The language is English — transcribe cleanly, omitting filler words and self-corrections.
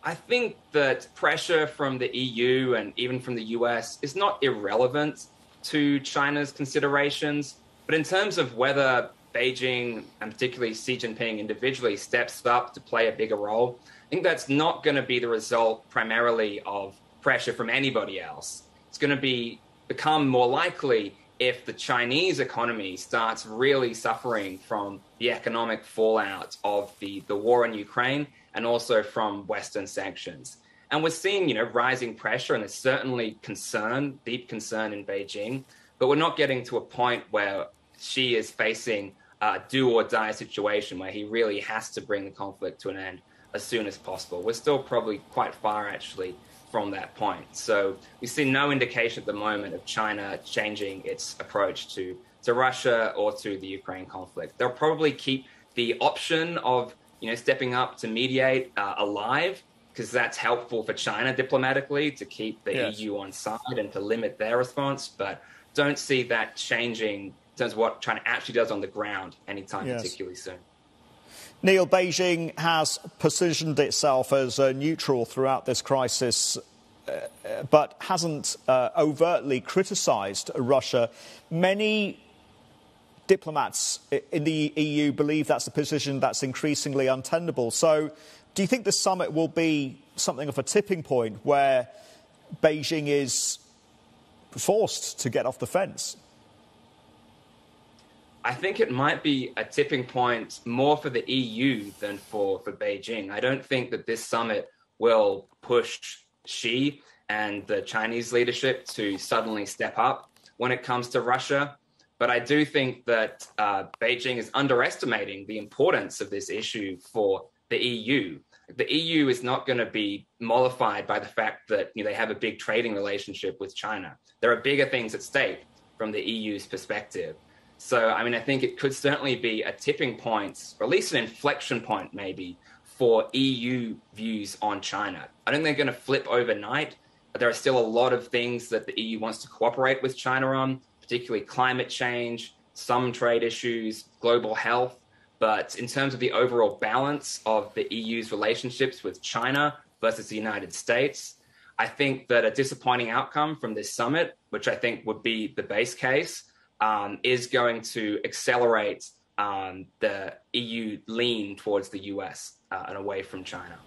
I think that pressure from the EU and even from the US is not irrelevant to China's considerations. But in terms of whether Beijing and particularly Xi Jinping individually steps up to play a bigger role, I think that's not going to be the result primarily of pressure from anybody else. It's going to become more likely if the Chinese economy starts really suffering from the economic fallout of the war in Ukraine and also from Western sanctions. And we're seeing, rising pressure, and there's certainly concern, deep concern in Beijing, but we're not getting to a point where Xi is facing a do or die situation where he really has to bring the conflict to an end as soon as possible. We're still probably quite far, actually, from that point. So we see no indication at the moment of China changing its approach to Russia or to the Ukraine conflict. They'll probably keep the option of stepping up to mediate alive, because that's helpful for China diplomatically to keep the EU on side and to limit their response. But don't see that changing in terms of what China actually does on the ground anytime particularly soon. Neil, Beijing has positioned itself as neutral throughout this crisis, but hasn't overtly criticised Russia. Many diplomats in the EU believe that's a position that's increasingly untenable. So do you think the summit will be something of a tipping point where Beijing is forced to get off the fence? I think it might be a tipping point more for the EU than for Beijing. I don't think that this summit will push Xi and the Chinese leadership to suddenly step up when it comes to Russia. But I do think that Beijing is underestimating the importance of this issue for the EU. The EU is not going to be mollified by the fact that they have a big trading relationship with China. There are bigger things at stake from the EU's perspective. So, I think it could certainly be a tipping point, or at least an inflection point maybe, for EU views on China. I don't think they're going to flip overnight. There are still a lot of things that the EU wants to cooperate with China on, particularly climate change, some trade issues, global health. But in terms of the overall balance of the EU's relationships with China versus the United States, I think that a disappointing outcome from this summit, which I think would be the base case, is going to accelerate the EU lean towards the US and away from China.